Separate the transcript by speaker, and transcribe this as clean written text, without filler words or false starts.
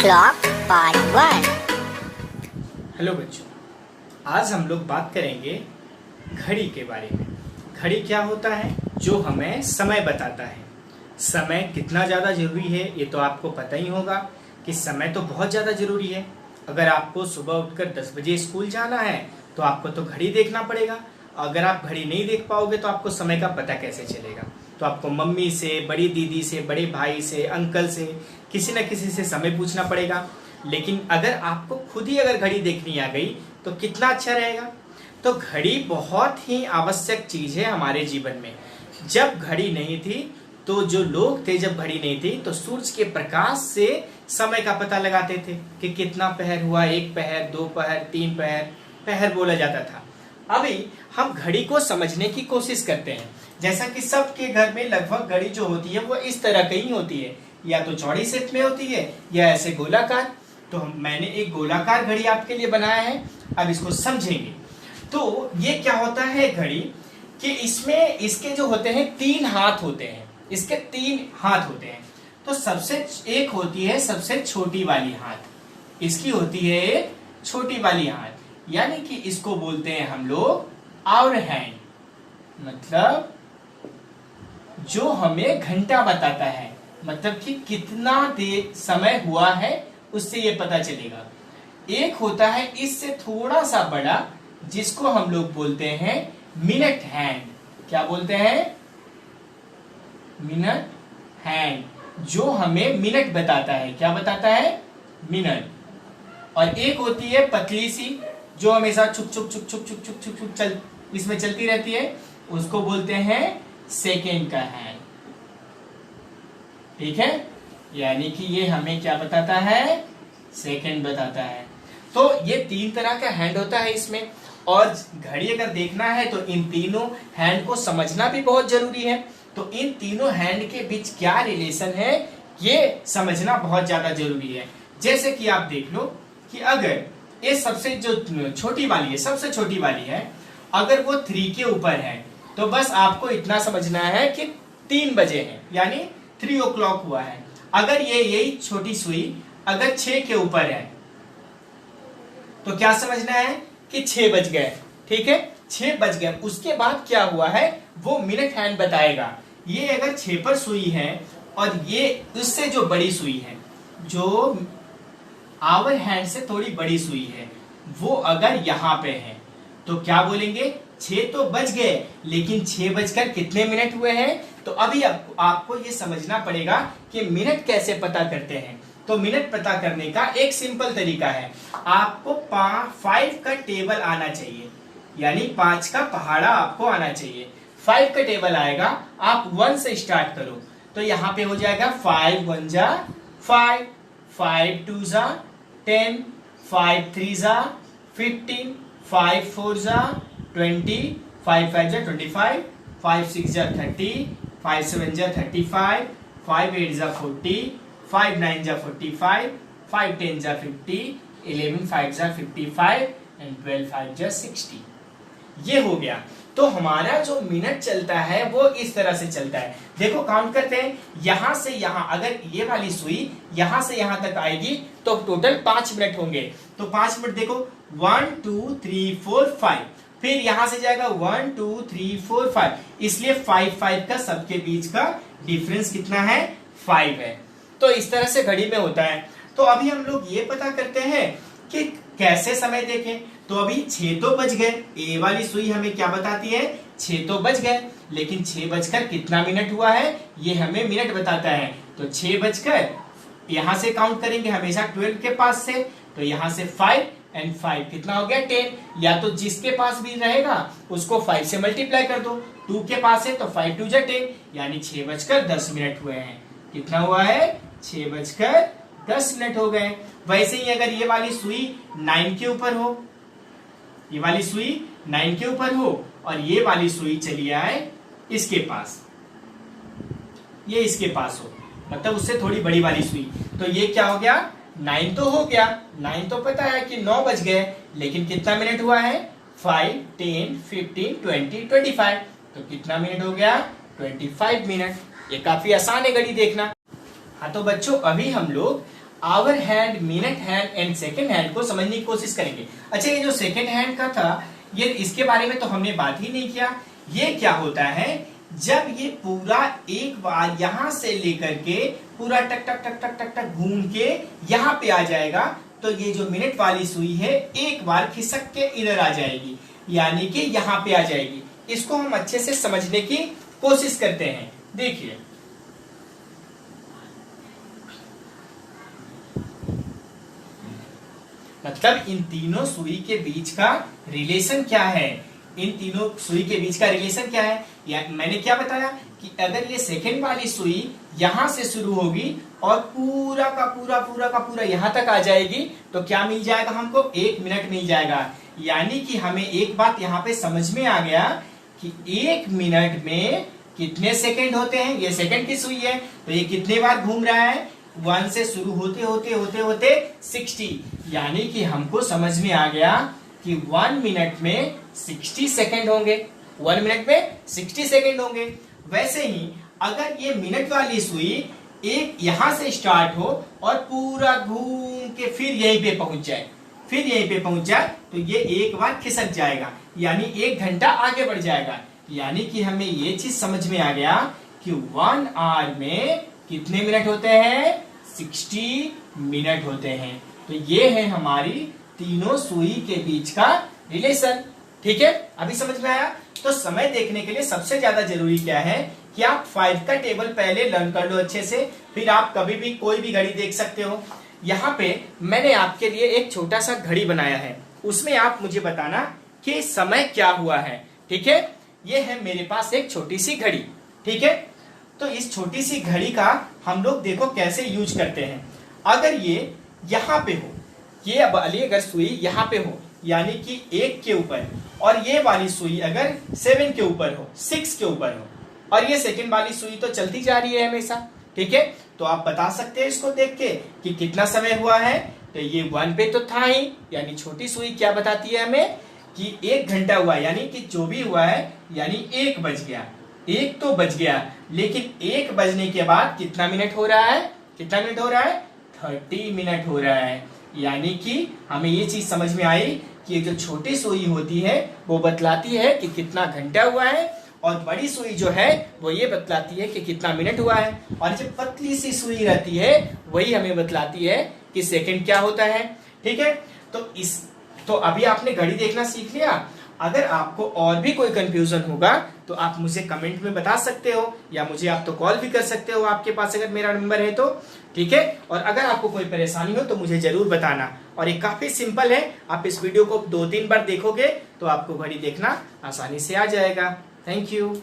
Speaker 1: Clock part 1।
Speaker 2: Hello बच्चों, आज हम लोग बात करेंगे घड़ी के बारे में। घड़ी क्या होता है? जो हमें समय बताता है। समय कितना ज़्यादा ज़रूरी है ये तो आपको पता ही होगा कि समय तो बहुत ज़्यादा ज़रूरी है। अगर आपको सुबह उठकर 10 बजे स्कूल जाना है तो आपको तो घड़ी देखना पड़ेगा। अगर आप घड़ी नहीं देख पाओगे तो आपको समय का पता कैसे चलेगा? तो आपको मम्मी से, बड़ी दीदी से, बड़े भाई से, अंकल से, किसी न किसी से समय पूछना पड़ेगा। लेकिन अगर आपको खुद ही अगर घड़ी देखनी आ गई तो कितना अच्छा रहेगा। तो घड़ी बहुत ही आवश्यक चीज़ है हमारे जीवन में। जब घड़ी नहीं थी तो जो लोग थे, जब घड़ी नहीं थी तो सूरज के प्रकाश से समय का पता लगाते थे कि कितना पहर हुआ, 1 पहर, 2 पहर, 3 पहर, पहर बोला जाता था। अभी हम घड़ी को समझने की कोशिश करते हैं। जैसा कि सबके घर में लगभग घड़ी जो होती है वो इस तरह की ही होती है, या तो चौड़ी शेप में होती है या ऐसे गोलाकार। तो मैंने एक गोलाकार घड़ी आपके लिए बनाया है, अब इसको समझेंगे। तो ये क्या होता है घड़ी कि इसमें इसके जो होते हैं 3 हाथ होते हैं, इसके 3 हाथ होते हैं। तो सबसे एक होती है सबसे छोटी वाली हाथ, इसकी होती है एक छोटी वाली हाथ, यानी कि इसको बोलते हैं हम लोग आवर हैंड, मतलब जो हमें घंटा बताता है, मतलब कि कितना देर समय हुआ है उससे ये पता चलेगा। एक होता है इससे थोड़ा सा बड़ा जिसको हम लोग बोलते हैं मिनट हैंड। क्या बोलते हैं? मिनट हैंड, जो हमें मिनट बताता है। क्या बताता है? मिनट। और एक होती है पतली सी जो हमेशा छुक छुक छुक छुक छुक छुक छुक छुक चल इसमें चलती रहती है, उसको बोलते हैं सेकेंड का हैंड। ठीक है, यानी कि ये हमें क्या बताता है? सेकेंड बताता है। तो ये 3 तरह का हैंड होता है इसमें। और घड़ी अगर देखना है तो इन तीनों हैंड को समझना भी बहुत जरूरी है। तो इन तीनों हैंड के बीच क्या रिलेशन है ये समझना बहुत ज्यादा जरूरी है। जैसे कि आप देख लो कि अगर ये सबसे जो छोटी वाली है, सबसे छोटी वाली है, अगर वो 3 के ऊपर है तो बस आपको इतना समझना है कि 3 बजे हैं, यानी 3 o'clock हुआ है। अगर ये यही छोटी सुई अगर 6 के ऊपर है तो क्या समझना है कि 6 बज गए। ठीक है, 6 बज गए। उसके बाद क्या हुआ है वो मिनट हैंड बताएगा। ये अगर 6 पर सुई है और ये उससे जो बड़ी सुई है, जो आवर हैंड से थोड़ी बड़ी सुई है, वो अगर यहाँ पे है तो क्या बोलेंगे? 6 तो बज गए, लेकिन 6 बजकर कितने मिनट हुए हैं? तो अभी आपको ये समझना पड़ेगा कि मिनट कैसे पता करते हैं। तो मिनट पता करने का एक सिंपल तरीका है, आपको 5 का टेबल आना चाहिए, यानी 5 का पहाड़ा आपको आना चाहिए। 5 का टेबल आएगा, आप 1 से स्टार्ट करो तो यहाँ पे हो जाएगा 5 1 जा 5, 5 2 जा 10, 5 3 जा 15, 5 4 जा 20, 5 5 जा 25, 5 6 जा 30, 5 7 जा 35, 5 8 जा 40, 5 9 जा 45, 5 10 जा 50, 11 5 जा 55 एंड 12 5 जा 60। ये हो गया। तो हमारा जो मिनट चलता है वो इस तरह से चलता है। देखो काउंट करते हैं, यहां से यहां अगर ये वाली सुई यहां से यहां तक आएगी तो टोटल 5 मिनट होंगे। तो 5 मिनट देखो 1 2 3 4 5, फिर यहां से जाएगा 1 2 3 4 5, इसलिए 5 5 का सबके बीच का डिफरेंस कितना है? 5 है। तो इस तरह से घड़ी में होता है। तो अभी हम लोग ये पता करते हैं कि कैसे समय देखें। तो अभी 6 तो बज गए, ए वाली सुई हमें क्या बताती है? 6 तो बज गए, लेकिन 6 बजकर कितना मिनट हुआ है ये हमें मिनट बताता है। तो 6 बजकर यहां से काउंट करेंगे हमेशा 12 के पास से, तो यहां से 5 एंड 5 कितना हो गया? 10। या तो जिसके पास भी रहेगा उसको 5 से मल्टीप्लाई कर दो, 2 के पास है तो 5 2 जा 10, यानी 6 बजकर 10 मिनट हुए हैं। कितना हुआ है? 6 बजकर 10 मिनट हो गए। वैसे ही अगर ये वाली सुई 9 के ऊपर हो, ये वाली सुई 9 के ऊपर हो और ये वाली सुई चली आए इसके पास, ये इसके पास हो, मतलब उससे थोड़ी बड़ी वाली सुई, तो ये क्या हो गया? 9 तो हो गया। 9 तो पता है कि 9 बज गए, लेकिन कितना मिनट हुआ है? 5 10 15 20 25, तो कितना मिनट हो गया? 25 मिनट। ये काफी आसान है घड़ी देखना। हाँ तो बच्चों अभी हम लोग hour hand, minute hand and second hand को समझने की कोशिश करेंगे। अच्छा, ये जो सेकेंड हैंड का था, ये इसके बारे में तो हमने बात ही नहीं किया। ये क्या होता है, जब ये पूरा एक बार यहां से लेकर के पूरा टक टक टक टक टक टक घूम के यहां पे आ जाएगा, तो ये जो मिनट वाली सुई है एक बार खिसक के इधर आ जाएगी, यानी कि यहां पे आ जाएगी। इसको हम अच्छे से समझने की कोशिश करते हैं। देखिए, मतलब इन तीनों सुई के बीच का रिलेशन क्या है, इन तीनों सुई के बीच का रिलेशन क्या है। या मैंने क्या बताया कि अगर ये सेकेंड वाली सुई यहां से शुरू होगी और पूरा का पूरा यहां तक आ जाएगी, तो क्या मिल जाएगा हमको, 1 मिनट मिल जाएगा। यानी कि हमें एक बात यहाँ पे समझ में आ गया कि 1 मिनट में कितने सेकेंड होते हैं। ये सेकेंड की सुई है, तो ये कितने बार घूम रहा है, 1 से शुरू होते होते होते होते 60, यानी कि हमको समझ में आ गया कि 1 मिनट में 60 सेकेंड होंगे, 1 मिनट में 60 सेकेंड होंगे। वैसे ही अगर ये मिनट वाली सुई एक यहां से स्टार्ट हो और पूरा घूम के फिर यहीं पे पहुंच जाए, तो ये एक बार खिसक जाएगा, यानी 1 घंटा आगे बढ़ जाएगा। यानी कि हमें ये चीज समझ में आ गया कि 1 आवर में कितने मिनट होते हैं, 60 मिनट होते हैं। तो ये है हमारी तीनों सुई के बीच का रिलेशन। ठीक है, अभी समझ में आया। तो समय देखने के लिए सबसे ज्यादा जरूरी क्या है कि आप 5 का टेबल पहले लर्न कर लो अच्छे से, फिर आप कभी भी कोई भी घड़ी देख सकते हो। यहाँ पे मैंने आपके लिए एक छोटा सा घड़ी बनाया है, उसमें आप मुझे बताना कि समय क्या हुआ है। ठीक है, ये है मेरे पास एक छोटी सी घड़ी। ठीक है, तो इस छोटी सी घड़ी का हम लोग देखो कैसे यूज करते हैं। अगर ये यहाँ पे हो, ये वाली अगर सुई यहाँ पे हो, यानी कि 1 के ऊपर, और ये वाली सुई अगर 7 के ऊपर हो, 6 के ऊपर हो, और ये सेकंड वाली सुई तो चलती जा रही है हमेशा। ठीक है, तो आप बता सकते हैं इसको देख के कि कितना समय हुआ है। तो ये 1 पे तो था ही, यानी छोटी सुई क्या बताती है हमें कि 1 घंटा हुआ, यानी कि जो भी हुआ है, यानी 1 बज गया। 1 तो बज गया, लेकिन 1 बजने के बाद कितना मिनट हो रहा है, 30 मिनट हो रहा है। यानी कि हमें ये चीज समझ में आई कि ये जो छोटी सुई होती है वो बतलाती है कि कितना घंटा हुआ है, और बड़ी सुई जो है वो ये बतलाती है कि कितना मिनट हुआ है, और जो पतली सी सुई रहती है वही हमें बतलाती है कि सेकंड क्या होता है। ठीक है, तो अभी आपने घड़ी देखना सीख लिया। अगर आपको और भी कोई कंफ्यूजन होगा तो आप मुझे कमेंट में बता सकते हो, या मुझे आप तो कॉल भी कर सकते हो, आपके पास अगर मेरा नंबर है तो। ठीक है, और अगर आपको कोई परेशानी हो तो मुझे जरूर बताना। और ये काफी सिंपल है, आप इस वीडियो को 2-3 बार देखोगे तो आपको घड़ी देखना आसानी से आ जाएगा। Thank you.